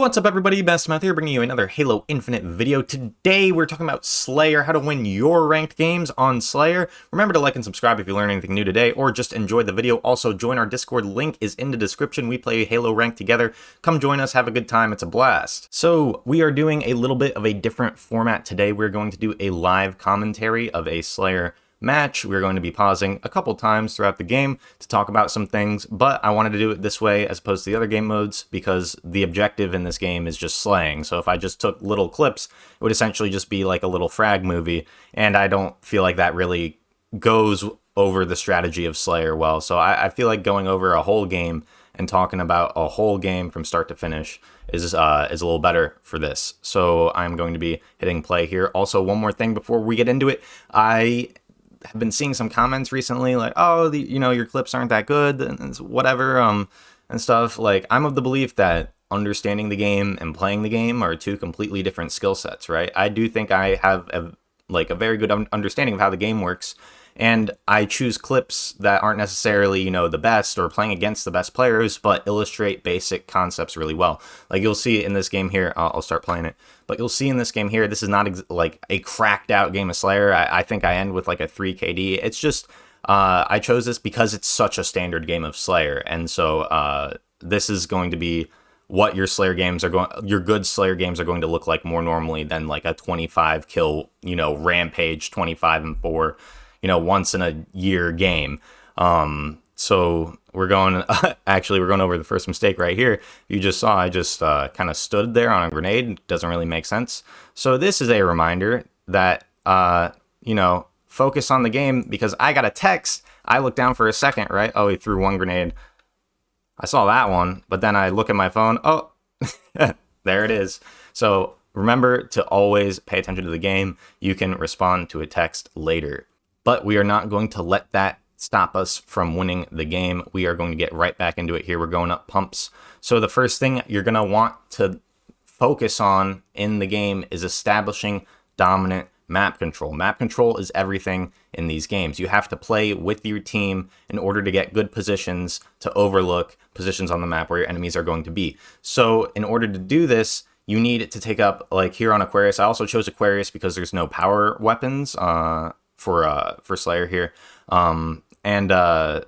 What's up everybody, Best Math here, bringing you another Halo Infinite video. Today we're talking about Slayer, how to win your ranked games on Slayer. Remember to like and subscribe if you learned anything new today, or just enjoyed the video. Also, join our Discord, link is in the description. We play Halo ranked together. Come join us, have a good time, it's a blast. So, we are doing a little bit of a different format today. We're going to do a live commentary of a Slayer match. We're going to be pausing a couple times throughout the game to talk about some things, but I wanted to do it this way as opposed to the other game modes because the objective in this game is just slaying. So if I just took little clips, it would essentially just be like a little frag movie, and I don't feel like that really goes over the strategy of Slayer well. So I feel like going over a whole game and talking about a whole game from start to finish is a little better for this. So I'm going to be hitting play here. Also, one more thing before we get into it, I have been seeing some comments recently like, oh, your clips aren't that good and whatever, and stuff. Like, I'm of the belief that understanding the game and playing the game are two completely different skill sets, right? I do think I have a very good understanding of how the game works, and I choose clips that aren't necessarily, the best or playing against the best players, but illustrate basic concepts really well. Like, you'll see in this game here, I'll start playing it, but you'll see in this game here, this is not like a cracked out game of Slayer. I think I end with like a 3 KD. It's just, I chose this because it's such a standard game of Slayer, and so this is going to be what your good Slayer games are going to look like more normally than like a 25 kill, rampage 25-4. Once in a year game. So we're going, actually, we're going over the first mistake right here. You just saw, I just kind of stood there on a grenade. Doesn't really make sense. So this is a reminder that, focus on the game, because I got a text. I looked down for a second, right? Oh, he threw one grenade. I saw that one, but then I look at my phone. Oh, there it is. So remember to always pay attention to the game. You can respond to a text later. But we are not going to let that stop us from winning the game. We are going to get right back into it here. We're going up pumps. So the first thing you're going to want to focus on in the game is establishing dominant map control. Map control is everything in these games. You have to play with your team in order to get good positions to overlook positions on the map where your enemies are going to be. So in order to do this, you need to take up, like here on Aquarius. I also chose Aquarius because there's no power weapons for Slayer here, and a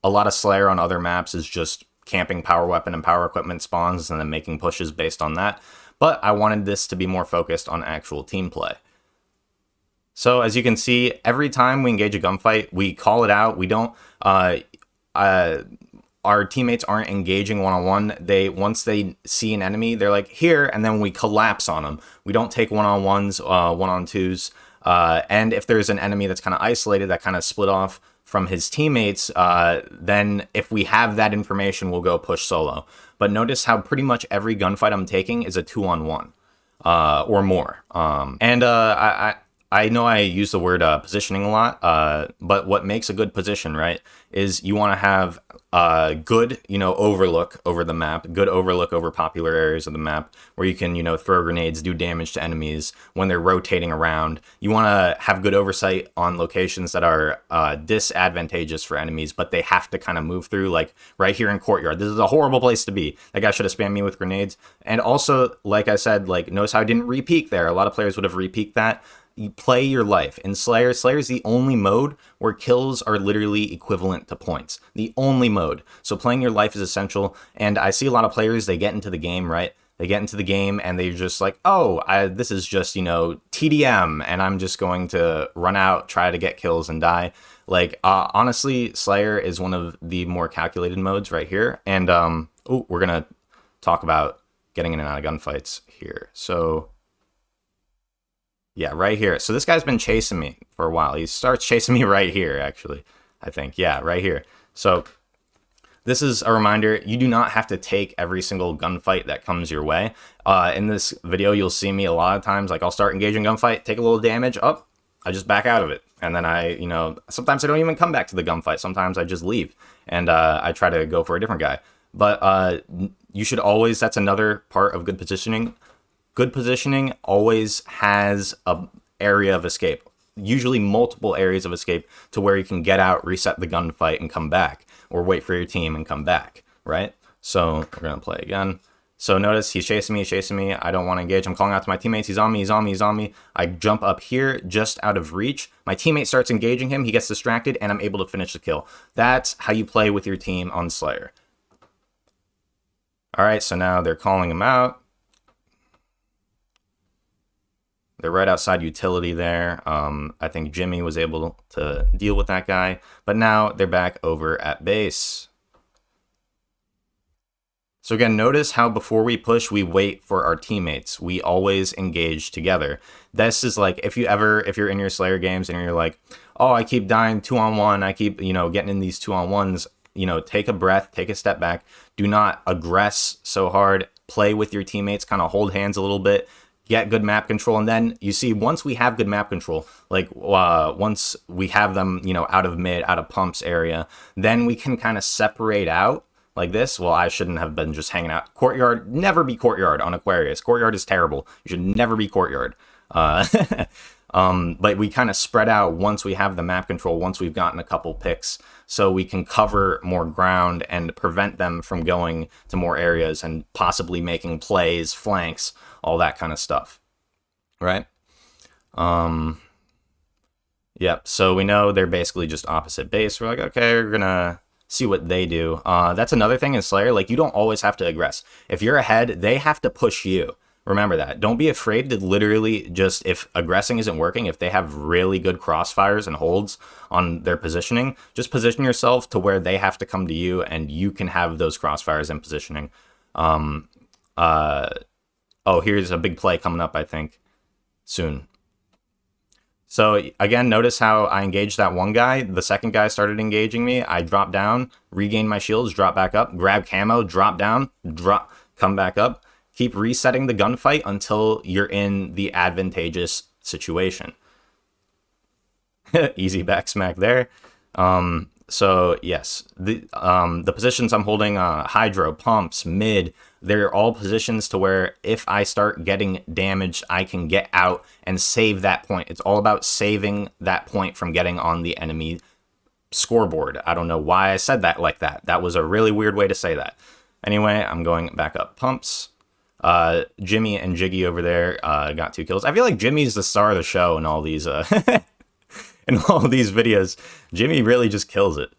lot of Slayer on other maps is just camping power weapon and power equipment spawns and then making pushes based on that. But I wanted this to be more focused on actual team play. So as you can see, every time we engage a gunfight, we call it out. We don't. Our teammates aren't engaging one-on-one. Once they see an enemy, they're like here, and then we collapse on them. We don't take one-on-ones, one-on-twos. And if there's an enemy that's kind of isolated, that kind of split off from his teammates, then if we have that information, we'll go push solo. But notice how pretty much every gunfight I'm taking is a 2-on-1 or more. I know I use the word positioning a lot, but what makes a good position, right, is you want to have good, overlook over the map, good overlook over popular areas of the map where you can, throw grenades, do damage to enemies when they're rotating around. You want to have good oversight on locations that are disadvantageous for enemies, but they have to kind of move through, like right here in Courtyard. This is a horrible place to be. That guy should have spammed me with grenades. And also, like I said, notice how I didn't re-peek there. A lot of players would have re-peeked that. You play your life. In Slayer, Slayer is the only mode where kills are literally equivalent to points. The only mode. So playing your life is essential. And I see a lot of players, they get into the game, right? They get into the game and they're just like, oh, this is just, TDM, and I'm just going to run out, try to get kills and die. Honestly, Slayer is one of the more calculated modes right here. And we're going to talk about getting in and out of gunfights here. So yeah, right here. So this guy's been chasing me for a while. He starts chasing me right here, actually, I think. Yeah, right here. So this is a reminder. You do not have to take every single gunfight that comes your way. In this video, you'll see me a lot of times, I'll start engaging gunfight, take a little damage, I just back out of it. And then sometimes I don't even come back to the gunfight. Sometimes I just leave and I try to go for a different guy. But you should always, that's another part of good positioning. Good positioning always has an area of escape, usually multiple areas of escape, to where you can get out, reset the gunfight, and come back, or wait for your team and come back, right? So we're going to play again. So notice he's chasing me, I don't want to engage. I'm calling out to my teammates. He's on me, he's on me, he's on me. I jump up here just out of reach. My teammate starts engaging him. He gets distracted and I'm able to finish the kill. That's how you play with your team on Slayer. All right, so now they're calling him out. They're right outside utility there. I think Jimmy was able to deal with that guy. But now they're back over at base. So again, notice how before we push, we wait for our teammates. We always engage together. This is like, if you're in your Slayer games and you're like, oh, I keep dying 2-on-1, I keep, getting in these 2-on-1s, take a breath, take a step back. Do not aggress so hard. Play with your teammates, kind of hold hands a little bit, get good map control. And then you see, once we have good map control, like once we have them, out of mid, out of pumps area, then we can kind of separate out. Like this. Well, I shouldn't have been just hanging out. Courtyard, never be courtyard on Aquarius. Courtyard is terrible. You should never be courtyard. But we kind of spread out once we have the map control, once we've gotten a couple picks, so we can cover more ground and prevent them from going to more areas and possibly making plays, flanks, all that kind of stuff. Right? Yep, so we know they're basically just opposite base. We're like, okay, we're gonna see what they do. That's another thing in Slayer, like you don't always have to aggress. If you're ahead, they have to push you. Remember that. Don't be afraid to literally just, if aggressing isn't working, if they have really good crossfires and holds on their positioning, just position yourself to where they have to come to you and you can have those crossfires and positioning. Oh, here's a big play coming up, I think, soon. So again, notice how I engaged that one guy. The second guy started engaging me. I dropped down, regained my shields, drop back up, grab camo, drop down, drop, come back up. Keep resetting the gunfight until you're in the advantageous situation. Easy back smack there. So yes, the positions I'm holding, hydro, pumps, mid, they're all positions to where if I start getting damaged, I can get out and save that point. It's all about saving that point from getting on the enemy scoreboard. I don't know why I said that like that. That was a really weird way to say that. Anyway, I'm going back up pumps. Jimmy and Jiggy over there got 2 kills. I feel like Jimmy's the star of the show in all these in all these videos. Jimmy really just kills it.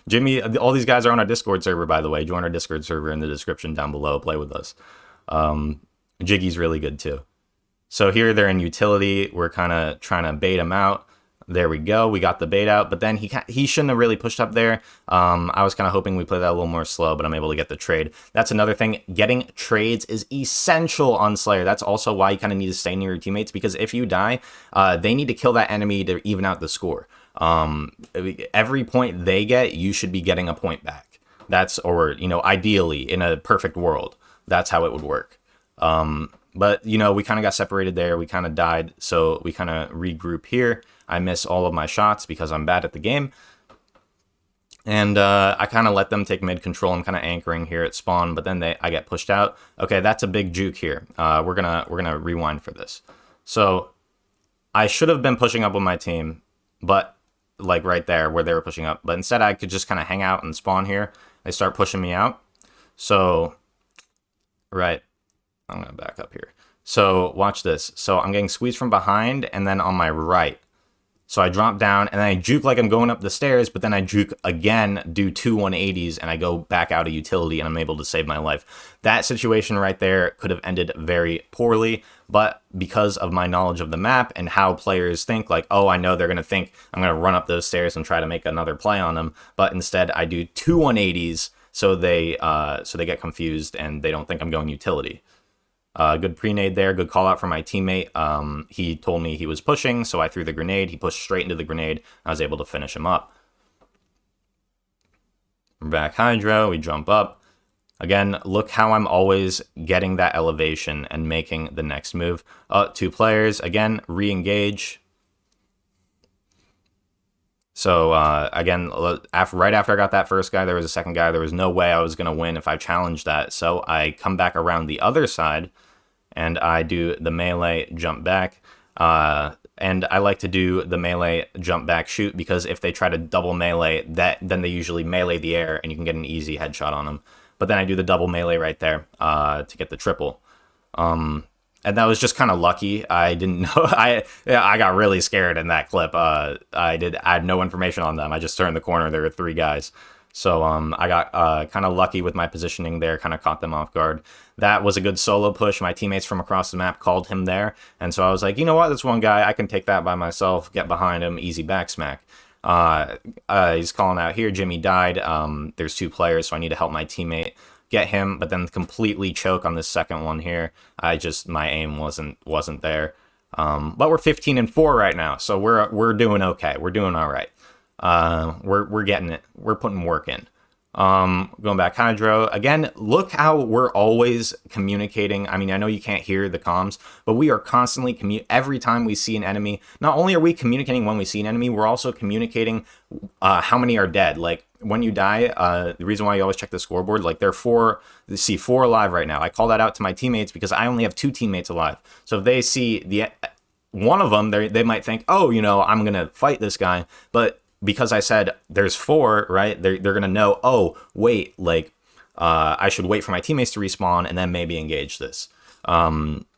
Jimmy, all these guys are on our Discord server, by the way. Join our Discord server in the description down below. Play with us. Jiggy's really good too. So here they're in utility. We're kind of trying to bait him out. There we go. We got the bait out, but then he shouldn't have really pushed up there. I was kind of hoping we play that a little more slow, but I'm able to get the trade. That's another thing. Getting trades is essential on Slayer. That's also why you kind of need to stay near your teammates, because if you die, they need to kill that enemy to even out the score. Every point they get, you should be getting a point back. That's, or, ideally in a perfect world, that's how it would work. But, we kind of got separated there. We kind of died. So we kind of regroup here. I miss all of my shots because I'm bad at the game. And I kind of let them take mid control. I'm kind of anchoring here at spawn, but then I get pushed out. Okay, that's a big juke here. We're gonna rewind for this. So I should have been pushing up with my team, but like right there where they were pushing up. But instead I could just kind of hang out and spawn here. They start pushing me out. So, right. I'm going to back up here. So watch this. So I'm getting squeezed from behind and then on my right. So I drop down and then I juke like I'm going up the stairs, but then I juke again, do 2 180s, and I go back out of utility and I'm able to save my life. That situation right there could have ended very poorly, but because of my knowledge of the map and how players think, like, oh, I know they're going to think I'm going to run up those stairs and try to make another play on them, but instead I do 2 180s so they get confused and they don't think I'm going utility. Good pre-nade there, good call out from my teammate. He told me he was pushing, so I threw the grenade. He pushed straight into the grenade. I was able to finish him up. We're back hydro, we jump up. Again, look how I'm always getting that elevation and making the next move. 2 players, again, re-engage. So, again, right after I got that first guy, there was a second guy. There was no way I was going to win if I challenged that. So I come back around the other side, and I do the melee jump back. And I like to do the melee jump back shoot, because if they try to double melee, then they usually melee the air, and you can get an easy headshot on them. but then I do the double melee right there to get the triple. And that was just kind of lucky. I didn't know. I got really scared in that clip. I had no information on them. I just turned the corner. There were 3 guys. So I got kind of lucky with my positioning there, kind of caught them off guard. That was a good solo push. My teammates from across the map called him there. And so I was like, you know what? This one guy, I can take that by myself, get behind him, easy back smack. He's calling out here, Jimmy died. There's 2 players, so I need to help my teammate get him, but then completely choke on this second one here. My aim wasn't there. But we're 15-4 right now, so we're doing okay. We're doing all right. We're getting it. We're putting work in. Going back, Hydro again. Look how we're always communicating. I mean, I know you can't hear the comms, but we are constantly every time we see an enemy. Not only are we communicating when we see an enemy, we're also communicating how many are dead. Like when you die, the reason why you always check the scoreboard, like there are 4 alive right now. I call that out to my teammates because I only have 2 teammates alive. So if they see one of them, they might think, oh, you know, I'm gonna fight this guy, but because I said there's 4, right? They're gonna know. Oh, wait, like I should wait for my teammates to respawn and then maybe engage this.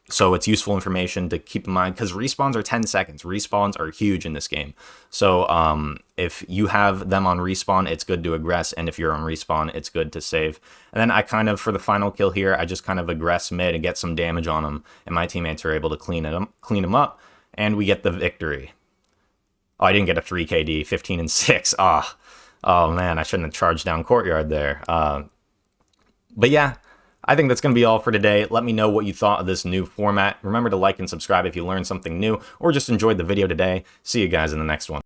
So it's useful information to keep in mind because respawns are 10 seconds. Respawns are huge in this game. So if you have them on respawn, it's good to aggress, and if you're on respawn, it's good to save. And then I kind of, for the final kill here, I just kind of aggress mid and get some damage on them, and my teammates are able to clean them up, and we get the victory. Oh, I didn't get a 3 KD, 15-6. Oh man, I shouldn't have charged down courtyard there. But yeah, I think that's going to be all for today. Let me know what you thought of this new format. Remember to like and subscribe if you learned something new or just enjoyed the video today. See you guys in the next one.